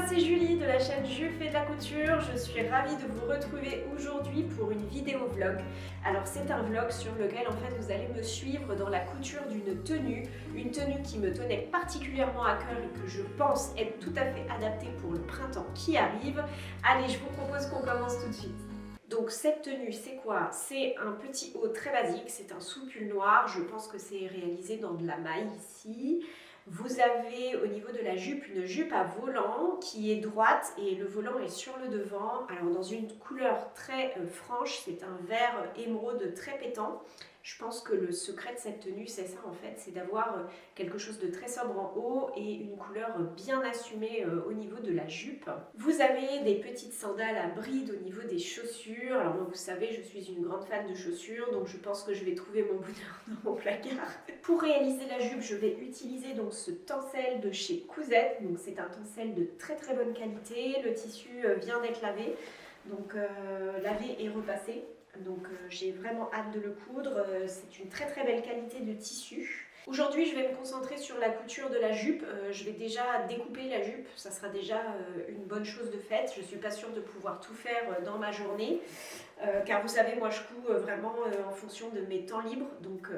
c'est Julie de la chaîne Jules fait de la couture. Je suis ravie de vous retrouver aujourd'hui pour une vidéo vlog. Alors c'est un vlog sur lequel en fait vous allez me suivre dans la couture d'une tenue, une tenue qui me tenait particulièrement à cœur et que je pense être tout à fait adaptée pour le printemps qui arrive. Allez, je vous propose qu'on commence tout de suite. Donc cette tenue, c'est quoi? C'est un petit haut très basique, c'est un sous-pull noir, je pense que c'est réalisé dans de la maille ici. Vous avez au niveau de la jupe une jupe à volant qui est droite et le volant est sur le devant. Alors dans une couleur très franche, c'est un vert émeraude très pétant. Je pense que le secret de cette tenue, c'est ça en fait, c'est d'avoir quelque chose de très sobre en haut et une couleur bien assumée au niveau de la jupe. Vous avez des petites sandales à bride au niveau des chaussures. Alors moi, vous savez, je suis une grande fan de chaussures, donc je pense que je vais trouver mon bonheur dans mon placard. Pour réaliser la jupe, je vais utiliser donc ce tencel de chez Cousette. Donc c'est un tencel de très très bonne qualité. Le tissu vient d'être lavé, donc lavé et repassé. Donc j'ai vraiment hâte de le coudre, c'est une très très belle qualité de tissu. Aujourd'hui je vais me concentrer sur la couture de la jupe, je vais déjà découper la jupe, ça sera déjà une bonne chose de faite. Je ne suis pas sûre de pouvoir tout faire dans ma journée, car vous savez moi je couds vraiment en fonction de mes temps libres, donc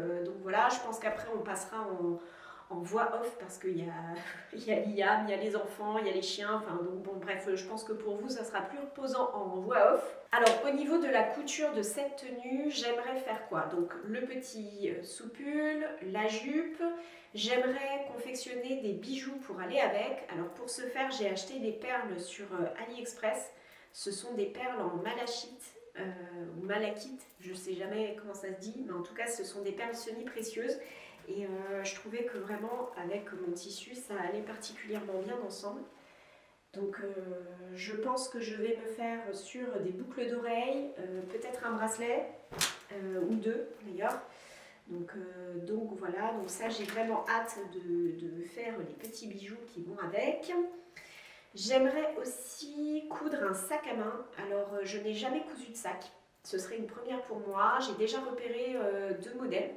voilà, je pense qu'après on passera en voix off parce qu'il y a Liam, il y a les enfants, il y a les chiens, enfin donc bon bref, je pense que pour vous ça sera plus reposant en voix off. Alors au niveau de la couture de cette tenue, j'aimerais faire quoi? Donc le petit sous-pull, la jupe, j'aimerais confectionner des bijoux pour aller avec. Alors pour ce faire, j'ai acheté des perles sur AliExpress. Ce sont des perles en malachite ou malachite, je ne sais jamais comment ça se dit, mais en tout cas ce sont des perles semi-précieuses. Et je trouvais que vraiment avec mon tissu ça allait particulièrement bien ensemble. Donc je pense que je vais me faire sur des boucles d'oreilles, peut-être un bracelet ou deux d'ailleurs. Donc voilà, donc ça j'ai vraiment hâte de faire les petits bijoux qui vont avec. J'aimerais aussi coudre un sac à main. Alors je n'ai jamais cousu de sac, ce serait une première pour moi. J'ai déjà repéré deux modèles.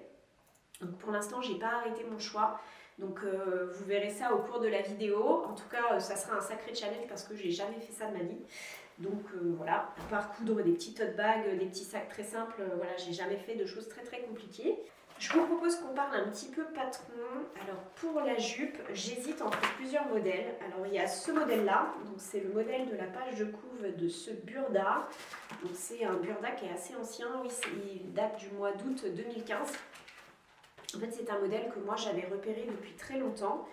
Donc pour l'instant, j'ai pas arrêté mon choix. Donc vous verrez ça au cours de la vidéo. En tout cas, ça sera un sacré challenge parce que j'ai jamais fait ça de ma vie. Donc voilà, à part coudre des petits tote bags, des petits sacs très simples, voilà, j'ai jamais fait de choses très très compliquées. Je vous propose qu'on parle un petit peu patron. Alors pour la jupe, j'hésite entre plusieurs modèles. Alors il y a ce modèle-là, donc c'est le modèle de la page de couve de ce Burda. Donc c'est un Burda qui est assez ancien, oui, il date du mois d'août 2015. En fait, c'est un modèle que moi j'avais repéré depuis très longtemps.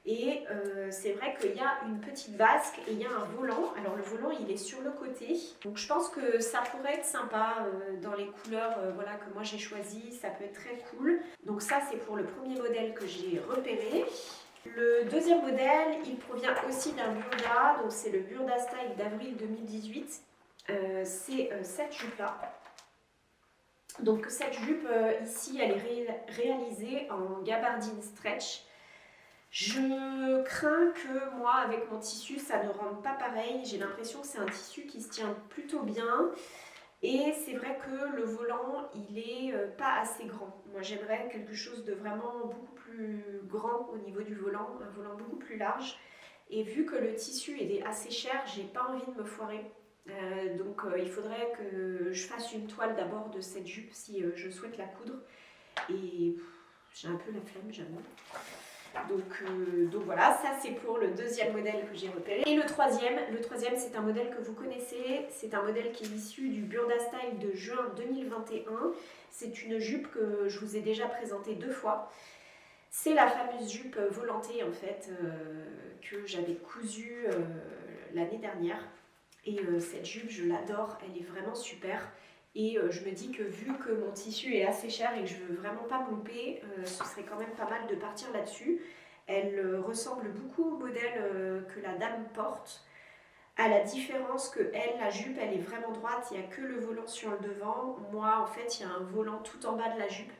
Et c'est vrai qu'il y a une petite basque et il y a un volant. Alors le volant il est sur le côté. Donc je pense que ça pourrait être sympa dans les couleurs voilà, que moi j'ai choisies. Ça peut être très cool. Donc ça c'est pour le premier modèle que j'ai repéré. Le deuxième modèle, il provient aussi d'un Burda. Donc c'est le Burda Style d'avril 2018. C'est cette jupe là. Donc cette jupe ici elle est réalisée en gabardine stretch. Je crains que moi avec mon tissu ça ne rende pas pareil. J'ai l'impression que c'est un tissu qui se tient plutôt bien. Et c'est vrai que le volant il est pas assez grand. Moi j'aimerais quelque chose de vraiment beaucoup plus grand au niveau du volant. Un volant beaucoup plus large. Et vu que le tissu il est assez cher, j'ai pas envie de me foirer. Donc il faudrait que je fasse une toile d'abord de cette jupe si je souhaite la coudre. Et j'ai un peu la flemme, j'avoue. Donc voilà, ça c'est pour le deuxième modèle que j'ai repéré. Et le troisième c'est un modèle que vous connaissez. C'est un modèle qui est issu du Burda Style de juin 2021. C'est une jupe que je vous ai déjà présentée 2 fois. C'est la fameuse jupe volantée en fait que j'avais cousue l'année dernière. Et cette jupe, je l'adore, elle est vraiment super. Et je me dis que vu que mon tissu est assez cher et que je veux vraiment pas me louper, ce serait quand même pas mal de partir là-dessus. Elle ressemble beaucoup au modèle que la dame porte. À la différence que elle, la jupe, elle est vraiment droite, il n'y a que le volant sur le devant. Moi, en fait, il y a un volant tout en bas de la jupe.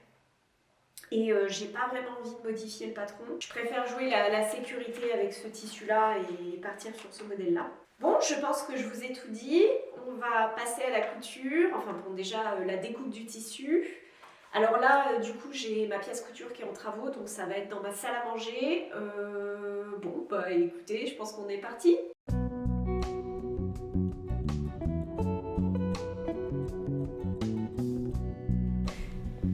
Et j'ai pas vraiment envie de modifier le patron. Je préfère jouer la sécurité avec ce tissu-là et partir sur ce modèle-là. Bon, je pense que je vous ai tout dit. On va passer à la couture. Enfin bon, déjà la découpe du tissu. Alors là, du coup, j'ai ma pièce couture qui est en travaux, donc ça va être dans ma salle à manger. Bon, bah écoutez, je pense qu'on est parti.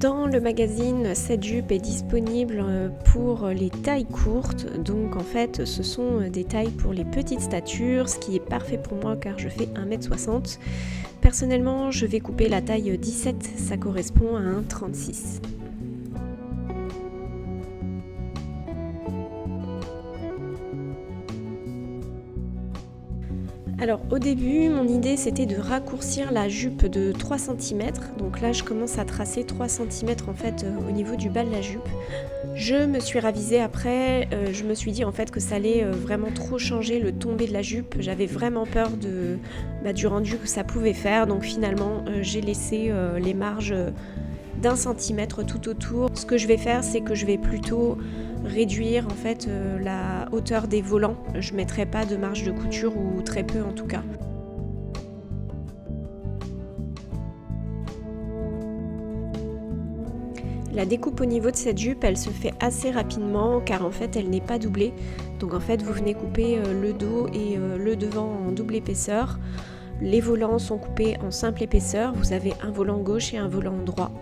Dans le magazine, cette jupe est disponible pour les tailles courtes, donc en fait ce sont des tailles pour les petites statures, ce qui est parfait pour moi car je fais 1m60. Personnellement, je vais couper la taille 17, ça correspond à un 36. Alors au début, mon idée c'était de raccourcir la jupe de 3 cm. Donc là je commence à tracer 3 cm en fait au niveau du bas de la jupe. Je me suis ravisée après, je me suis dit en fait que ça allait vraiment trop changer le tombé de la jupe. J'avais vraiment peur du rendu que ça pouvait faire. Donc finalement j'ai laissé les marges d'1 cm tout autour. Ce que je vais faire, c'est que je vais plutôt réduire en fait la hauteur des volants. Je ne mettrai pas de marge de couture ou très peu en tout cas. La découpe au niveau de cette jupe, elle se fait assez rapidement car en fait elle n'est pas doublée. Donc en fait vous venez couper le dos et le devant en double épaisseur. Les volants sont coupés en simple épaisseur. Vous avez un volant gauche et un volant droit.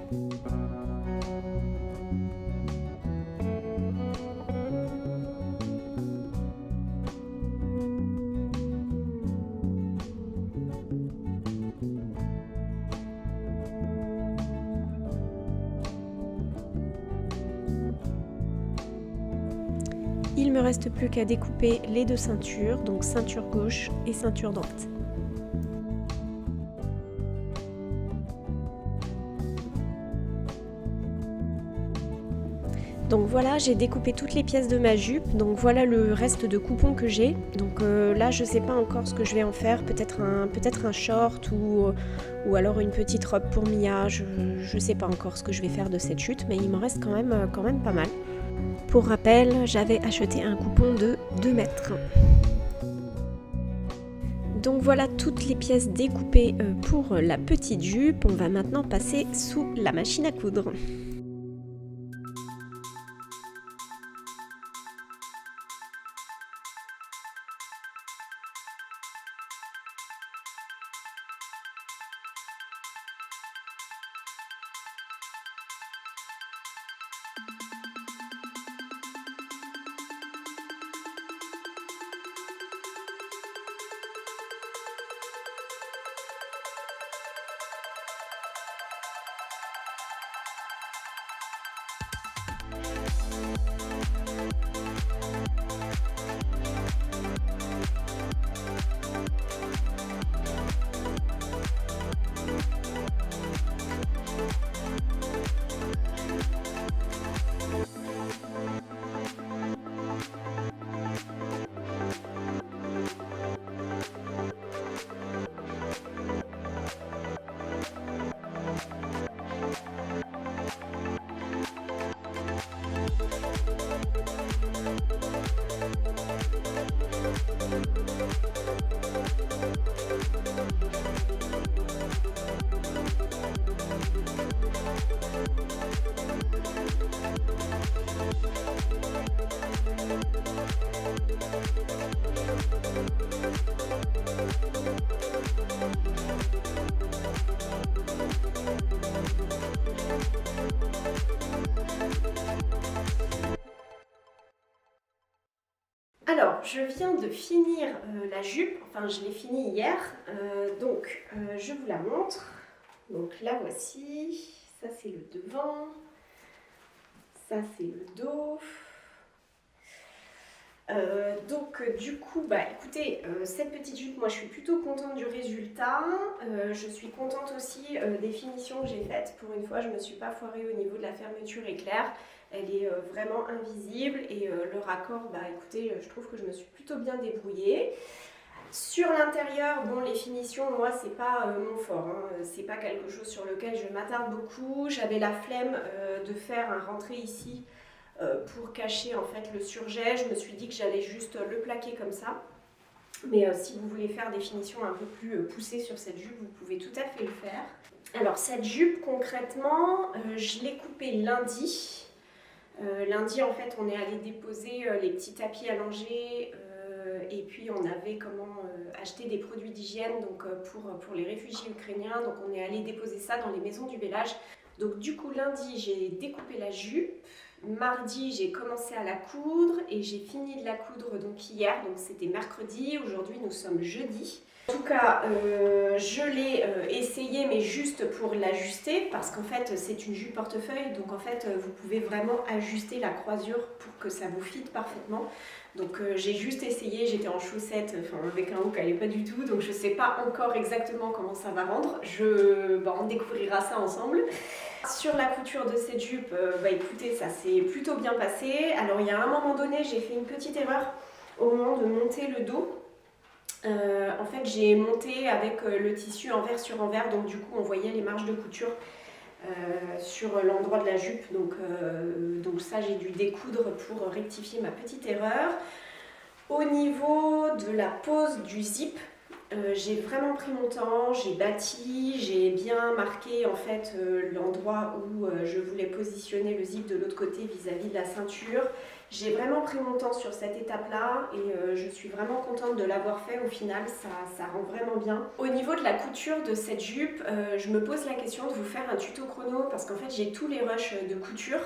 Il me reste plus qu'à découper les deux ceintures, donc ceinture gauche et ceinture droite. Donc voilà, j'ai découpé toutes les pièces de ma jupe, donc voilà le reste de coupons que j'ai. Donc là je sais pas encore ce que je vais en faire, peut-être un short ou alors une petite robe pour Mia, je sais pas encore ce que je vais faire de cette chute, mais il m'en reste quand même pas mal. Pour rappel, j'avais acheté un coupon de 2 mètres. Donc voilà toutes les pièces découpées pour la petite jupe. On va maintenant passer sous la machine à coudre. Alors, je viens de finir la jupe, enfin je l'ai finie hier, je vous la montre. Donc la voici, ça c'est le devant, ça c'est le dos. Écoutez, cette petite jupe, moi je suis plutôt contente du résultat. Je suis contente aussi des finitions que j'ai faites. Pour une fois, je ne me suis pas foirée au niveau de la fermeture éclair. Elle est vraiment invisible et le raccord, écoutez, je trouve que je me suis plutôt bien débrouillée. Sur l'intérieur, bon, les finitions, moi, c'est pas mon fort, hein. C'est pas quelque chose sur lequel je m'attarde beaucoup. J'avais la flemme de faire un rentré ici pour cacher en fait le surjet. Je me suis dit que j'allais juste le plaquer comme ça. Mais si vous voulez faire des finitions un peu plus poussées sur cette jupe, vous pouvez tout à fait le faire. Alors cette jupe, concrètement, je l'ai coupée lundi. Lundi, en fait, on est allé déposer les petits tapis allongés et puis on avait acheté des produits d'hygiène pour les réfugiés ukrainiens. Donc on est allé déposer ça dans les maisons du Bélage. Donc du coup lundi j'ai découpé la jupe, mardi j'ai commencé à la coudre et j'ai fini de la coudre donc hier, donc c'était mercredi, aujourd'hui nous sommes jeudi. En tout cas, je l'ai essayé mais juste pour l'ajuster parce qu'en fait c'est une jupe portefeuille, donc en fait vous pouvez vraiment ajuster la croisure pour que ça vous fitte parfaitement. Donc j'ai juste essayé, j'étais en chaussettes, avec un haut qui n'allait pas du tout, donc je ne sais pas encore exactement comment ça va rendre. On découvrira ça ensemble. Sur la couture de cette jupe, écoutez, ça s'est plutôt bien passé. Alors il y a un moment donné, j'ai fait une petite erreur au moment de monter le dos. En fait, j'ai monté avec le tissu envers sur envers, donc du coup on voyait les marges de couture sur l'endroit de la jupe, donc ça j'ai dû découdre pour rectifier ma petite erreur. Au niveau de la pose du zip, j'ai vraiment pris mon temps, j'ai bâti, j'ai bien marqué en fait l'endroit où je voulais positionner le zip de l'autre côté vis-à-vis de la ceinture. J'ai vraiment pris mon temps sur cette étape-là et je suis vraiment contente de l'avoir fait. Au final, ça rend vraiment bien. Au niveau de la couture de cette jupe, je me pose la question de vous faire un tuto chrono parce qu'en fait, j'ai tous les rushs de couture.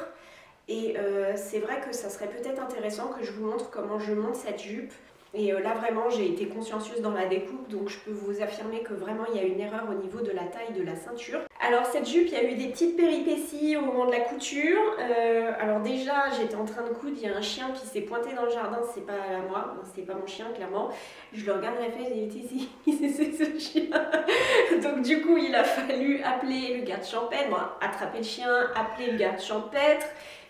Et c'est vrai que ça serait peut-être intéressant que je vous montre comment je monte cette jupe. Et là vraiment j'ai été consciencieuse dans la découpe, donc je peux vous affirmer que vraiment il y a une erreur au niveau de la taille de la ceinture. Alors cette jupe, il y a eu des petites péripéties au moment de la couture. Alors déjà j'étais en train de coudre, il y a un chien qui s'est pointé dans le jardin, c'est pas à moi, c'est pas mon chien clairement. Je le regarde réflexe et il était ici, c'est ce chien. Donc du coup il a fallu appeler le garde champêtre, attraper le chien, appeler le garde champêtre,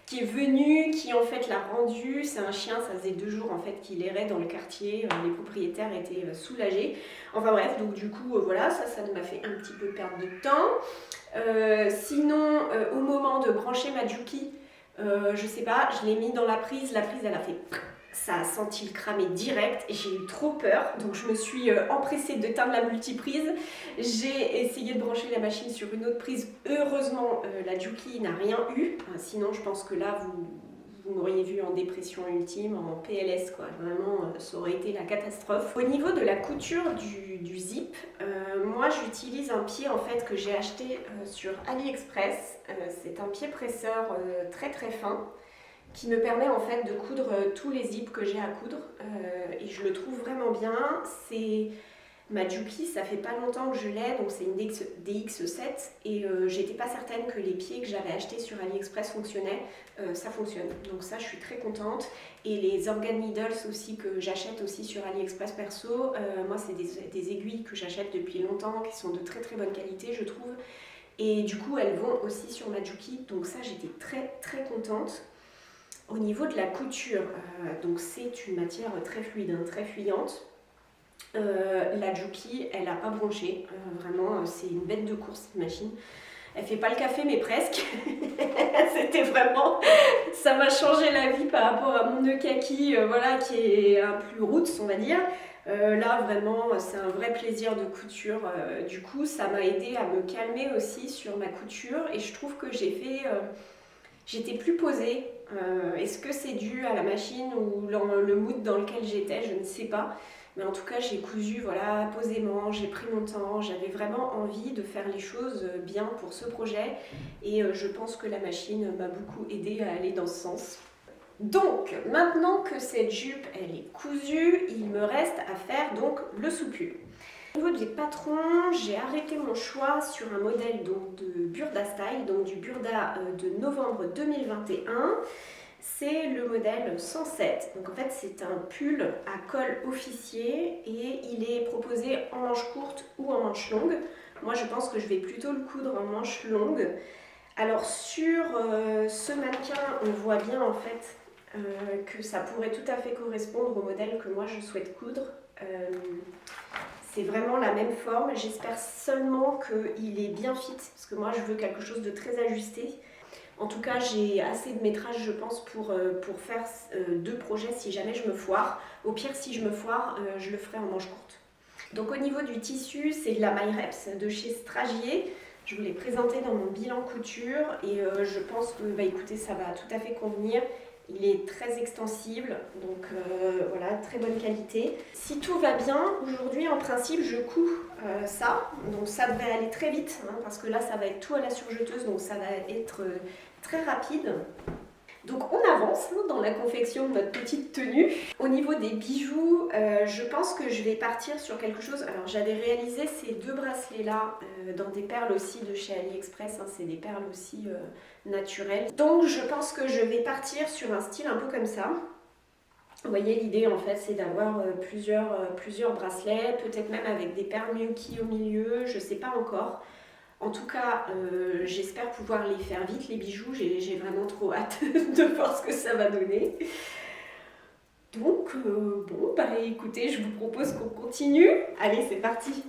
qui est venu, qui en fait l'a rendu. C'est un chien, ça faisait 2 jours en fait qu'il errait dans le quartier, les propriétaires étaient soulagés. Enfin bref, donc du coup voilà, ça m'a fait un petit peu perdre de temps. Sinon, au moment de brancher ma Juki, je sais pas, je l'ai mis dans la prise elle a fait... Ça a senti le cramer direct et j'ai eu trop peur, donc je me suis empressée d'éteindre la multiprise. J'ai essayé de brancher la machine sur une autre prise. Heureusement, la Juki n'a rien eu. Sinon, je pense que là, vous m'auriez vu en dépression ultime, en PLS, quoi. Vraiment, ça aurait été la catastrophe. Au niveau de la couture du zip, moi j'utilise un pied en fait que j'ai acheté sur AliExpress. C'est un pied presseur très très fin, qui me permet en fait de coudre tous les zips que j'ai à coudre et je le trouve vraiment bien. C'est ma Juki, ça fait pas longtemps que je l'ai, donc c'est une DX7 et j'étais pas certaine que les pieds que j'avais achetés sur AliExpress fonctionnaient. Ça fonctionne, donc ça je suis très contente. Et les organ needles aussi que j'achète aussi sur AliExpress perso, moi c'est des aiguilles que j'achète depuis longtemps qui sont de très très bonne qualité je trouve, et du coup elles vont aussi sur ma Juki, donc ça j'étais très très contente. Au niveau de la couture, donc c'est une matière très fluide, très fuyante. La Juki, elle n'a pas bronché, vraiment c'est une bête de course cette machine. Elle fait pas le café mais presque. C'était vraiment, ça m'a changé la vie par rapport à mon nœud kaki, qui est un plus roots on va dire. Là vraiment c'est un vrai plaisir de couture. Du coup ça m'a aidé à me calmer aussi sur ma couture et je trouve que j'étais plus posée. Est-ce que c'est dû à la machine ou le mood dans lequel j'étais, je ne sais pas. Mais en tout cas, j'ai cousu posément, j'ai pris mon temps, j'avais vraiment envie de faire les choses bien pour ce projet. Et je pense que la machine m'a beaucoup aidée à aller dans ce sens. Donc, maintenant que cette jupe elle est cousue, il me reste à faire donc le soupul. Au niveau des patrons, j'ai arrêté mon choix sur un modèle donc, de Burda Style, donc du Burda de novembre 2021. C'est le modèle 107. Donc en fait c'est un pull à col officier et il est proposé en manche courte ou en manche longue. Moi je pense que je vais plutôt le coudre en manche longue. Alors sur ce mannequin on voit bien en fait que ça pourrait tout à fait correspondre au modèle que moi je souhaite coudre. C'est vraiment la même forme, j'espère seulement qu'il est bien fit, parce que moi je veux quelque chose de très ajusté. En tout cas j'ai assez de métrage je pense pour faire 2 projets si jamais je me foire. Au pire si je me foire, je le ferai en manche courte. Donc au niveau du tissu, c'est de la MyReps de chez Stragier. Je vous l'ai présenté dans mon bilan couture et je pense que écoutez, ça va tout à fait convenir. Il est très extensible, donc voilà, très bonne qualité. Si tout va bien, aujourd'hui en principe je couds ça, donc ça devrait aller très vite, hein, parce que là ça va être tout à la surjeteuse, donc ça va être très rapide. Donc on avance dans la confection de notre petite tenue. Au niveau des bijoux, je pense que je vais partir sur quelque chose. Alors j'avais réalisé ces 2 bracelets là dans des perles aussi de chez AliExpress, hein, c'est des perles aussi naturelles. Donc je pense que je vais partir sur un style un peu comme ça. Vous voyez, l'idée en fait c'est d'avoir plusieurs bracelets, peut-être même avec des perles Miyuki au milieu, je sais pas encore. En tout cas, j'espère pouvoir les faire vite, les bijoux. J'ai vraiment trop hâte de voir ce que ça va donner. Donc, bon, bah écoutez, je vous propose qu'on continue. Allez, c'est parti!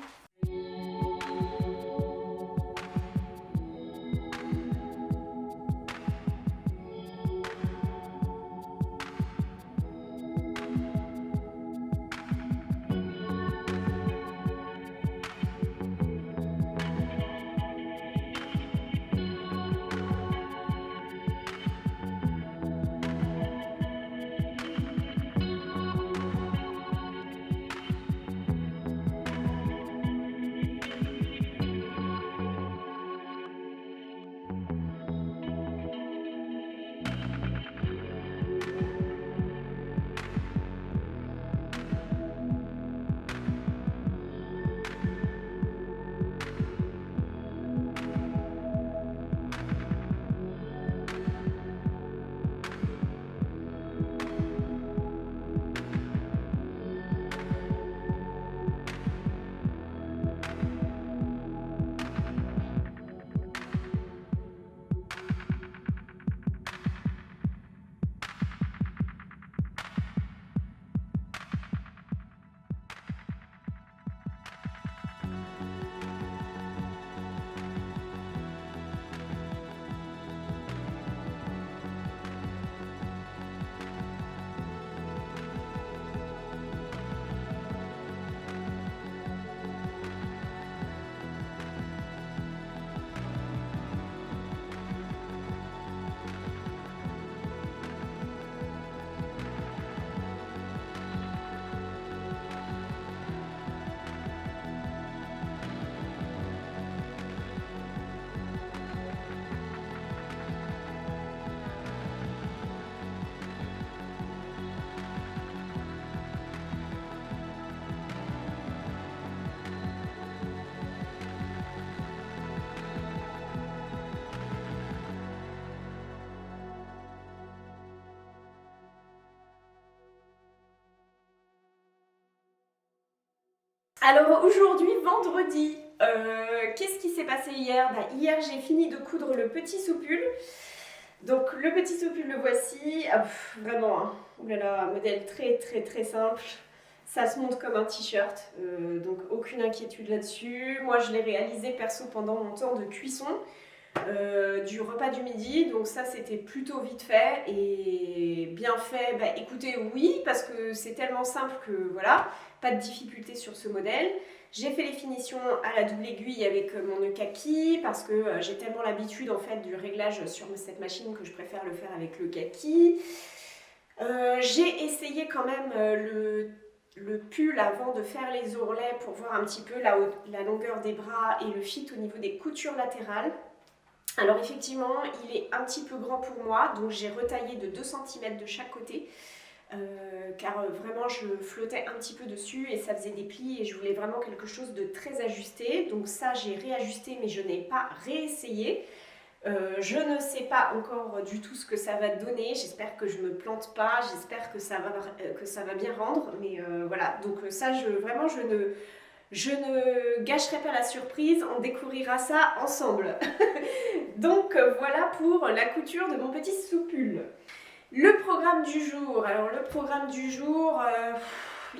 Alors aujourd'hui, vendredi, qu'est-ce qui s'est passé hier? Hier, j'ai fini de coudre le petit soupul. Donc le petit soupul, le voici. Ah, vraiment, hein. Oulala, modèle très très très simple. Ça se monte comme un t-shirt, donc aucune inquiétude là-dessus. Moi, je l'ai réalisé perso pendant mon temps de cuisson du repas du midi. Donc ça, c'était plutôt vite fait et bien fait. Écoutez, oui, parce que c'est tellement simple que voilà, pas de difficulté sur ce modèle. J'ai fait les finitions à la double aiguille avec mon nœud kaki parce que j'ai tellement l'habitude en fait du réglage sur cette machine que je préfère le faire avec le kaki. J'ai essayé quand même le pull avant de faire les ourlets pour voir un petit peu la longueur des bras et le fit au niveau des coutures latérales. Alors effectivement, il est un petit peu grand pour moi, donc j'ai retaillé de 2 cm de chaque côté. Car vraiment je flottais un petit peu dessus et ça faisait des plis et je voulais vraiment quelque chose de très ajusté. Donc ça j'ai réajusté mais je n'ai pas réessayé. Je ne sais pas encore du tout ce que ça va donner, j'espère que je ne me plante pas, j'espère que ça va bien rendre, mais voilà, donc ça je ne gâcherai pas la surprise, on découvrira ça ensemble. Donc voilà pour la couture de mon petit soupul. Le programme du jour, alors le programme du jour,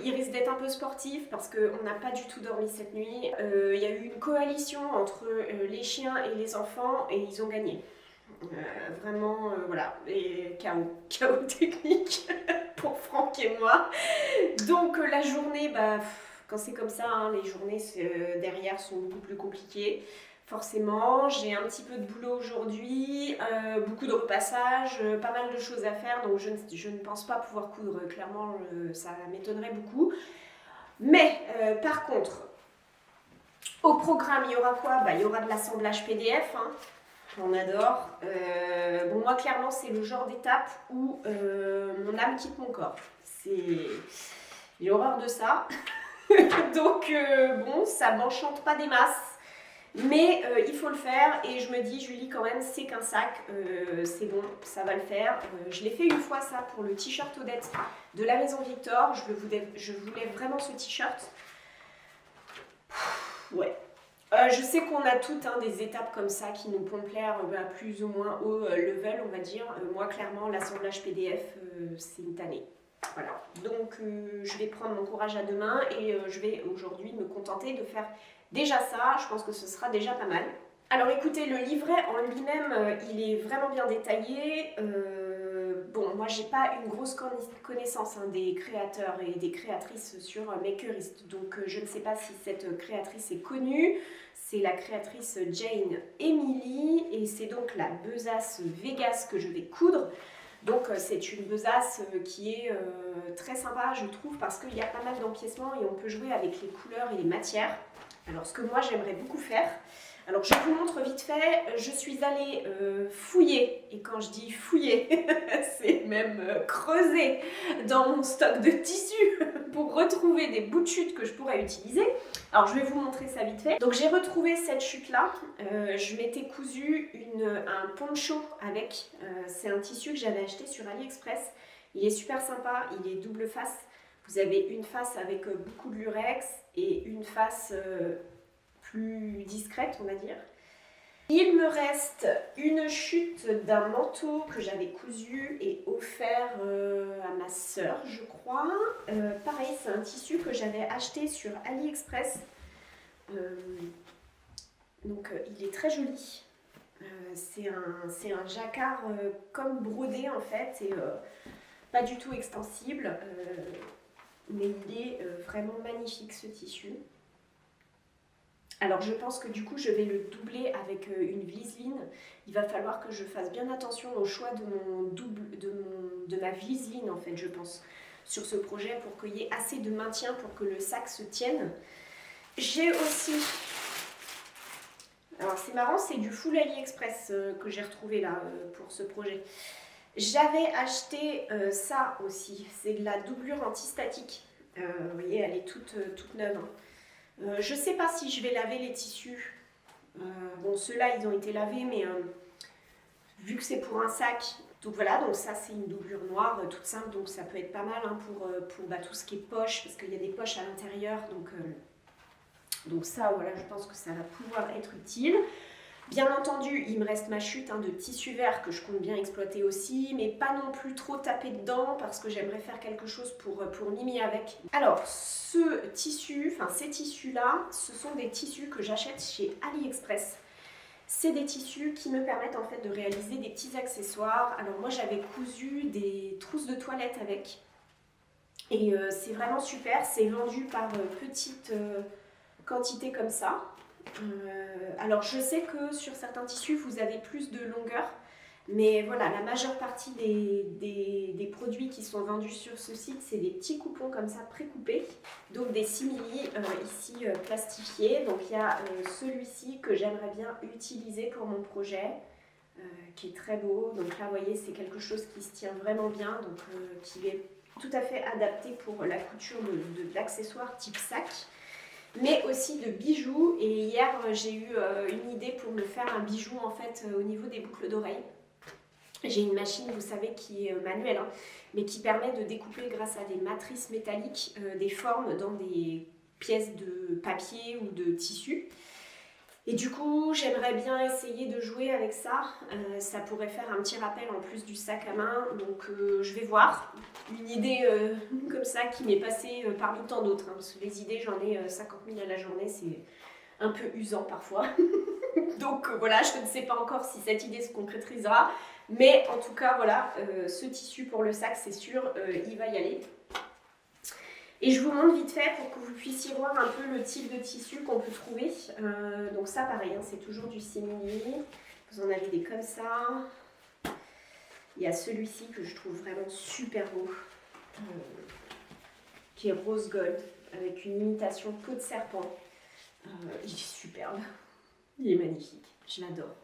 il risque d'être un peu sportif parce qu'on n'a pas du tout dormi cette nuit. Il y a eu une coalition entre les chiens et les enfants et ils ont gagné. Vraiment, voilà, et chaos technique pour Franck et moi. Donc la journée, quand c'est comme ça, hein, les journées derrière sont beaucoup plus compliquées. Forcément, j'ai un petit peu de boulot aujourd'hui, beaucoup de repassage, pas mal de choses à faire, donc je ne pense pas pouvoir coudre, clairement ça m'étonnerait beaucoup. Mais par contre, au programme, il y aura quoi? Il y aura de l'assemblage PDF, hein. On adore. Bon, moi, clairement, c'est le genre d'étape où mon âme quitte mon corps. J'ai horreur de ça. Donc, bon, ça m'enchante pas des masses. Mais il faut le faire et je me dis, Julie, quand même, c'est qu'un sac, c'est bon, ça va le faire. Je l'ai fait une fois ça pour le t-shirt Odette de la Maison Victor. Je voulais vraiment ce t-shirt. Ouais. Je sais qu'on a toutes des étapes comme ça qui nous pourront plaire plus ou moins haut level, on va dire. Moi, clairement, l'assemblage PDF, c'est une tannée. Voilà. Donc, je vais prendre mon courage à deux mains et je vais aujourd'hui me contenter de faire déjà ça. Je pense que ce sera déjà pas mal. Alors écoutez, le livret en lui-même, il est vraiment bien détaillé. Bon, moi j'ai pas une grosse connaissance des créateurs et des créatrices sur Makerist, donc je ne sais pas si cette créatrice est connue. C'est la créatrice Jane Emily et c'est donc la besace Vegas que je vais coudre. Donc c'est une besace qui est très sympa, je trouve, parce qu'il y a pas mal d'empiècements et on peut jouer avec les couleurs et les matières. Alors ce que moi j'aimerais beaucoup faire, alors je vous montre vite fait, je suis allée fouiller, et quand je dis fouiller, c'est même creuser dans mon stock de tissus pour retrouver des bouts de chute que je pourrais utiliser. Alors je vais vous montrer ça vite fait. Donc j'ai retrouvé cette chute là, je m'étais cousu un poncho avec, c'est un tissu que j'avais acheté sur AliExpress, il est super sympa, il est double face. Vous avez une face avec beaucoup de lurex et une face plus discrète, on va dire. Il me reste une chute d'un manteau que j'avais cousu et offert à ma sœur, je crois. Pareil, c'est un tissu que j'avais acheté sur AliExpress. Donc, il est très joli. C'est un jacquard comme brodé en fait et pas du tout extensible. Mais il est vraiment magnifique ce tissu. Alors je pense que du coup je vais le doubler avec une vliseline. Il va falloir que je fasse bien attention au choix de ma vliseline en fait, je pense, sur ce projet pour qu'il y ait assez de maintien pour que le sac se tienne. J'ai aussi, alors c'est marrant, c'est du full AliExpress que j'ai retrouvé là pour ce projet. J'avais acheté ça aussi, c'est de la doublure antistatique. Vous voyez, elle est toute neuve. Je ne sais pas si je vais laver les tissus. Bon, ceux-là, ils ont été lavés, mais vu que c'est pour un sac, donc voilà, donc ça c'est une doublure noire toute simple, donc ça peut être pas mal pour tout ce qui est poche, parce qu'il y a des poches à l'intérieur, donc ça, voilà, je pense que ça va pouvoir être utile. Bien entendu, il me reste ma chute de tissu vert que je compte bien exploiter aussi, mais pas non plus trop taper dedans parce que j'aimerais faire quelque chose pour Mimi avec. Alors, ces tissus-là, ce sont des tissus que j'achète chez AliExpress. C'est des tissus qui me permettent en fait de réaliser des petits accessoires. Alors moi, j'avais cousu des trousses de toilette avec. Et c'est vraiment super, c'est vendu par petite quantité comme ça. Alors je sais que sur certains tissus vous avez plus de longueur, mais voilà, la majeure partie des produits qui sont vendus sur ce site, c'est des petits coupons comme ça pré-coupés, donc des simili ici plastifiés. Donc il y a celui-ci que j'aimerais bien utiliser pour mon projet, qui est très beau. Donc là vous voyez, c'est quelque chose qui se tient vraiment bien, donc qui est tout à fait adapté pour la couture d'accessoires type sac, mais aussi de bijoux. Et hier j'ai eu une idée pour me faire un bijou en fait au niveau des boucles d'oreilles. J'ai une machine, vous savez, qui est manuelle, mais qui permet de découper grâce à des matrices métalliques des formes dans des pièces de papier ou de tissu. Et du coup, j'aimerais bien essayer de jouer avec ça. Ça pourrait faire un petit rappel en plus du sac à main. Donc je vais voir. Une idée comme ça qui m'est passée parmi tant d'autres. Parce que les idées, j'en ai 50 000 à la journée. C'est un peu usant parfois. Donc voilà, je ne sais pas encore si cette idée se concrétisera. Mais en tout cas, voilà, ce tissu pour le sac, c'est sûr, il va y aller. Et je vous montre vite fait pour que vous puissiez voir un peu le type de tissu qu'on peut trouver. Donc ça pareil, hein, c'est toujours du simili. Vous en avez des comme ça. Il y a celui-ci que je trouve vraiment super beau, qui est rose gold, avec une imitation peau de serpent. Il est superbe, il est magnifique, je l'adore,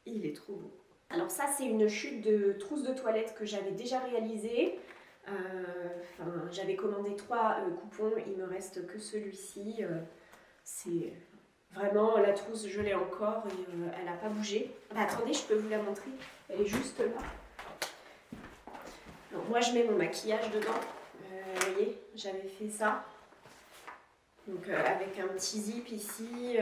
il est trop beau. Alors ça c'est une chute de trousse de toilette que j'avais déjà réalisée. J'avais commandé 3 coupons, il me reste que celui-ci. C'est vraiment la trousse, je l'ai encore et elle n'a pas bougé. Attendez, je peux vous la montrer, elle est juste là. Alors, moi je mets mon maquillage dedans, vous voyez, j'avais fait ça. Donc avec un petit zip ici.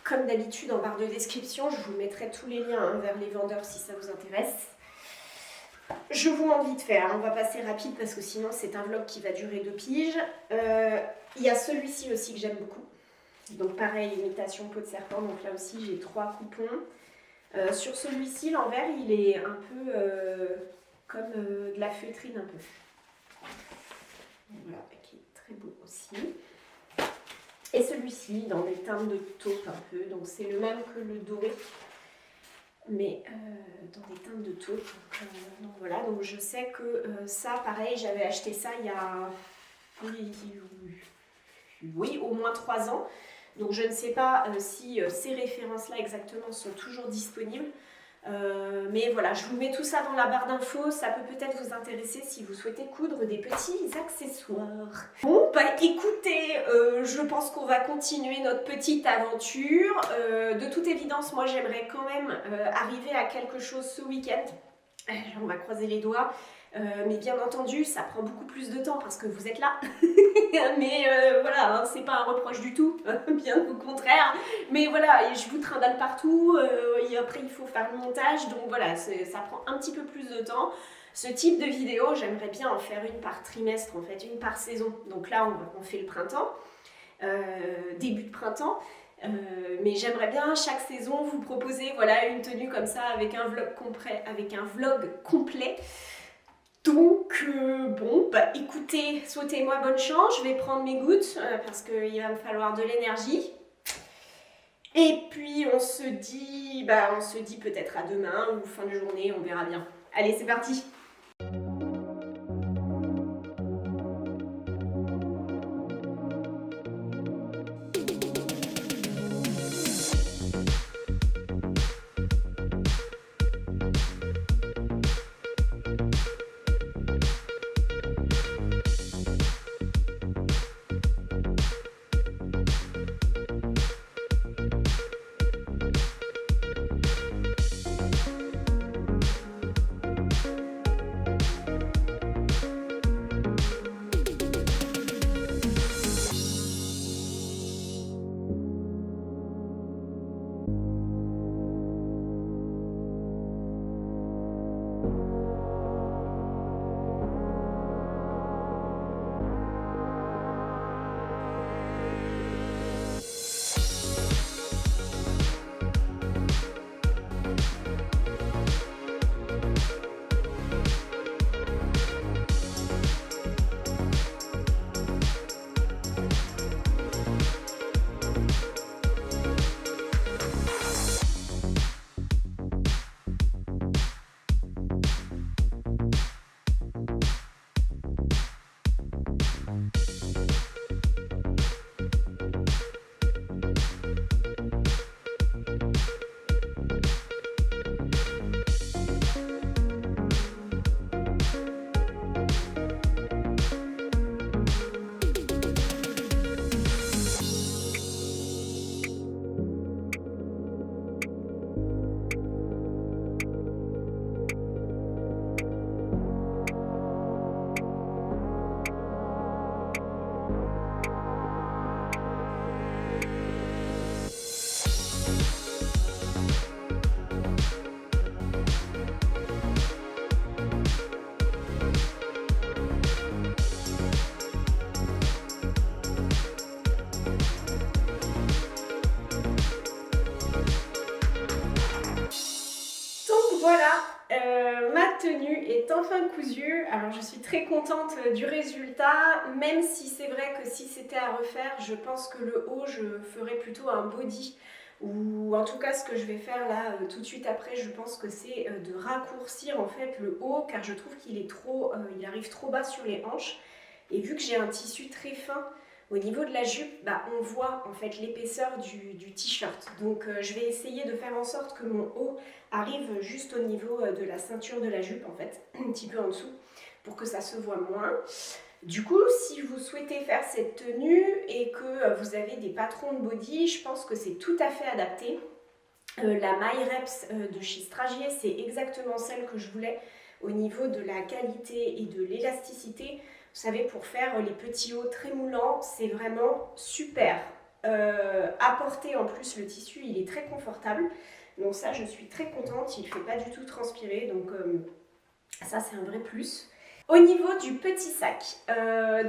Comme d'habitude en barre de description, je vous mettrai tous les liens hein, vers les vendeurs si ça vous intéresse. Je vous montre vite fait, hein, on va passer rapide parce que sinon c'est un vlog qui va durer 2 piges. Il y a celui-ci aussi que j'aime beaucoup. Donc pareil, imitation peau de serpent, donc là aussi j'ai 3 coupons. Sur celui-ci, l'envers il est un peu comme de la feutrine un peu. Voilà, qui est très beau aussi. Et celui-ci dans des teintes de taupe un peu, donc c'est le même que le doré. Mais dans des teintes de taupe. Donc voilà, donc je sais que ça, pareil, j'avais acheté ça il y a oui, au moins 3 ans. Donc je ne sais pas si ces références-là exactement sont toujours disponibles. Mais voilà, je vous mets tout ça dans la barre d'infos, ça peut peut-être vous intéresser si vous souhaitez coudre des petits accessoires. Bon, bah écoutez, je pense qu'on va continuer notre petite aventure. De toute évidence, moi j'aimerais quand même arriver à quelque chose ce week-end. On va croiser les doigts. Mais bien entendu, ça prend beaucoup plus de temps parce que vous êtes là. Mais voilà, hein, c'est pas un reproche du tout, bien au contraire. Mais voilà, je vous trimballe partout, et après il faut faire le montage, donc voilà, ça prend un petit peu plus de temps. Ce type de vidéo, j'aimerais bien en faire une par trimestre, en fait, une par saison. Donc là, on fait le printemps, début de printemps. Mais j'aimerais bien chaque saison vous proposer voilà, une tenue comme ça avec un vlog complet. Donc bon, bah écoutez, souhaitez-moi bonne chance, je vais prendre mes gouttes parce qu'il va me falloir de l'énergie. Et puis on se dit peut-être à demain ou fin de journée, on verra bien. Allez, c'est parti! ma tenue est enfin cousue. Alors je suis très contente du résultat, même si c'est vrai que si c'était à refaire, je pense que le haut, je ferais plutôt un body. Ou en tout cas, ce que je vais faire là tout de suite après, je pense que c'est de raccourcir en fait le haut, car je trouve qu'il est trop, il arrive trop bas sur les hanches. Et vu que j'ai un tissu très fin, au niveau de la jupe, bah, on voit en fait l'épaisseur du t-shirt. Donc je vais essayer de faire en sorte que mon haut arrive juste au niveau de la ceinture de la jupe en fait, un petit peu en dessous, pour que ça se voit moins. Du coup, si vous souhaitez faire cette tenue et que vous avez des patrons de body, je pense que c'est tout à fait adapté. La My Reps de chez Stragier, c'est exactement celle que je voulais au niveau de la qualité et de l'élasticité. Vous savez, pour faire les petits hauts très moulants, c'est vraiment super. À porter en plus, le tissu, il est très confortable. Donc ça, je suis très contente. Il ne fait pas du tout transpirer. Donc ça, c'est un vrai plus. Au niveau du petit sac,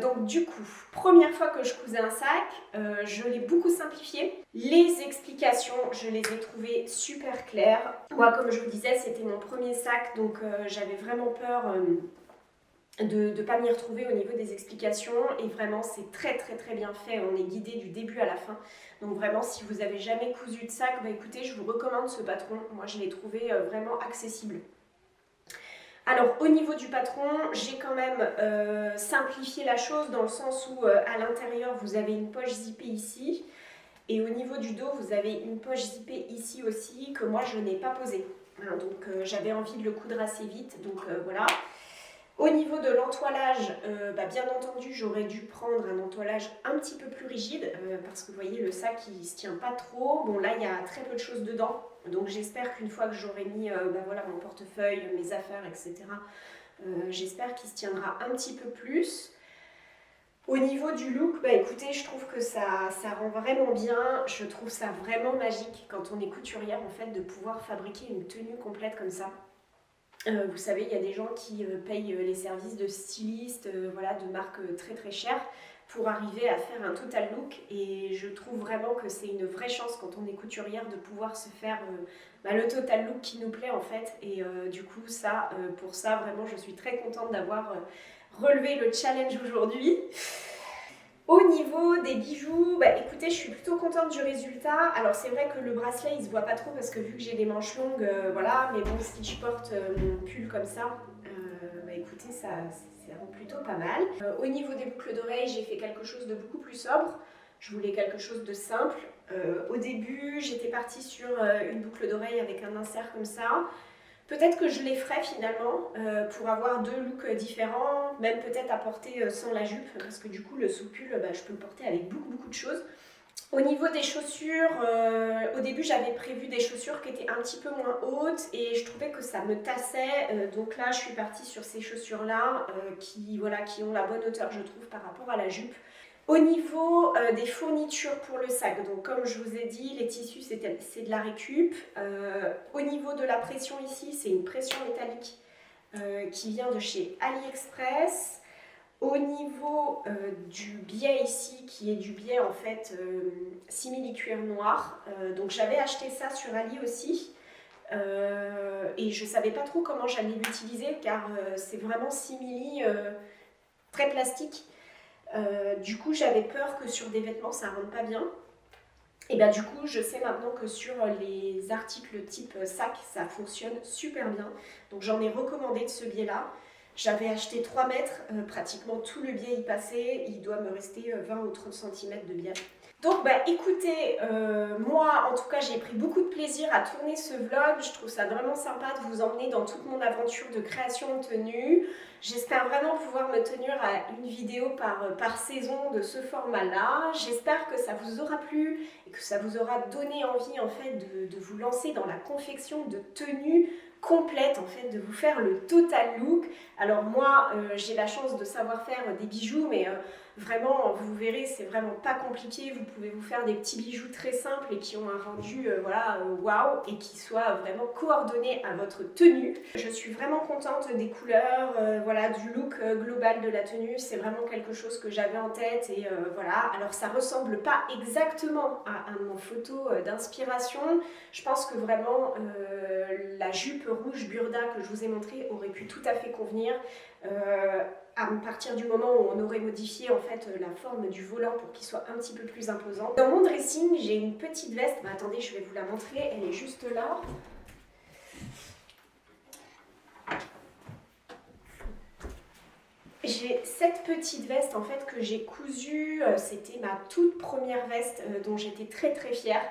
donc du coup, première fois que je cousais un sac, je l'ai beaucoup simplifié. Les explications, je les ai trouvées super claires. Moi, comme je vous disais, c'était mon premier sac, donc j'avais vraiment peur de ne pas m'y retrouver au niveau des explications. Et vraiment, c'est très bien fait. On est guidé du début à la fin. Donc vraiment, si vous n'avez jamais cousu de sac, bah écoutez, je vous recommande ce patron. Moi, je l'ai trouvé vraiment accessible. Alors au niveau du patron, j'ai quand même simplifié la chose dans le sens où à l'intérieur vous avez une poche zippée ici et au niveau du dos vous avez une poche zippée ici aussi que moi je n'ai pas posée. Hein, donc j'avais envie de le coudre assez vite, donc voilà. Au niveau de l'entoilage, bien entendu j'aurais dû prendre un entoilage un petit peu plus rigide parce que vous voyez le sac il ne se tient pas trop. Bon là il y a très peu de choses dedans. Donc j'espère qu'une fois que j'aurai mis voilà, mon portefeuille, mes affaires, etc., j'espère qu'il se tiendra un petit peu plus. Au niveau du look, écoutez, je trouve que ça rend vraiment bien. Je trouve ça vraiment magique quand on est couturière en fait de pouvoir fabriquer une tenue complète comme ça. Vous savez, il y a des gens qui payent les services de stylistes, voilà, de marques très chères pour arriver à faire un total look et je trouve vraiment que c'est une vraie chance quand on est couturière de pouvoir se faire le total look qui nous plaît en fait et du coup ça, pour ça vraiment je suis très contente d'avoir relevé le challenge aujourd'hui. Au niveau des bijoux, écoutez, je suis plutôt contente du résultat. Alors c'est vrai que le bracelet il se voit pas trop parce que vu que j'ai des manches longues, voilà, mais bon si je porte mon pull comme ça, écoutez ça rend plutôt pas mal. Au niveau des boucles d'oreilles, j'ai fait quelque chose de beaucoup plus sobre. Je voulais quelque chose de simple. Au début, j'étais partie sur une boucle d'oreille avec un insert comme ça. Peut-être que je les ferai finalement pour avoir deux looks différents, même peut-être à porter sans la jupe, parce que du coup le sous-pull, je peux le porter avec beaucoup de choses. Au niveau des chaussures, au début j'avais prévu des chaussures qui étaient un petit peu moins hautes et je trouvais que ça me tassait, donc là je suis partie sur ces chaussures-là qui ont la bonne hauteur je trouve par rapport à la jupe. Au niveau des fournitures pour le sac, donc comme je vous ai dit, les tissus c'est de la récup. Au niveau de la pression ici, c'est une pression métallique qui vient de chez AliExpress. Au niveau du biais ici, qui est du biais en fait simili-cuir noir, donc j'avais acheté ça sur Ali aussi. Et je ne savais pas trop comment j'allais l'utiliser car c'est vraiment simili, très plastique. Du coup j'avais peur que sur des vêtements ça rentre pas bien et du coup je sais maintenant que sur les articles type sac ça fonctionne super bien, donc j'en ai recommandé de ce biais là. J'avais acheté 3 mètres, pratiquement tout le biais y passait, il doit me rester 20 ou 30 cm de biais. Donc écoutez, moi en tout cas j'ai pris beaucoup de plaisir à tourner ce vlog, je trouve ça vraiment sympa de vous emmener dans toute mon aventure de création de tenue. J'espère vraiment pouvoir me tenir à une vidéo par saison de ce format-là. J'espère que ça vous aura plu et que ça vous aura donné envie en fait de vous lancer dans la confection de tenues complète en fait, de vous faire le total look. Alors moi j'ai la chance de savoir faire des bijoux mais vraiment vous verrez c'est vraiment pas compliqué, vous pouvez vous faire des petits bijoux très simples et qui ont un rendu waouh et qui soient vraiment coordonnés à votre tenue. Je suis vraiment contente des couleurs, du look global de la tenue, c'est vraiment quelque chose que j'avais en tête et voilà. Alors ça ressemble pas exactement à mon photo d'inspiration, je pense que vraiment la jupe rouge burda que je vous ai montré aurait pu tout à fait convenir à partir du moment où on aurait modifié en fait la forme du volant pour qu'il soit un petit peu plus imposant. Dans mon dressing, j'ai une petite veste, attendez, je vais vous la montrer, elle est juste là. J'ai cette petite veste en fait que j'ai cousue, c'était ma toute première veste dont j'étais très fière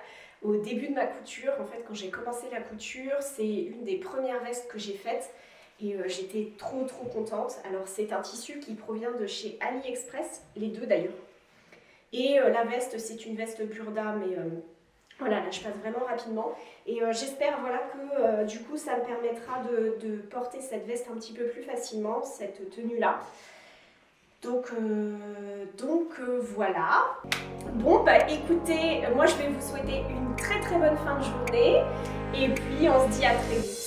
au début de ma couture. En fait, quand j'ai commencé la couture, c'est une des premières vestes que j'ai faites et j'étais trop contente. Alors c'est un tissu qui provient de chez AliExpress, les deux d'ailleurs. Et la veste, c'est une veste burda, mais voilà, là je passe vraiment rapidement. Et j'espère voilà, que du coup ça me permettra de porter cette veste un petit peu plus facilement, cette tenue-là. Donc voilà. Bon bah écoutez, moi je vais vous souhaiter une très bonne fin de journée. Et puis on se dit à très vite.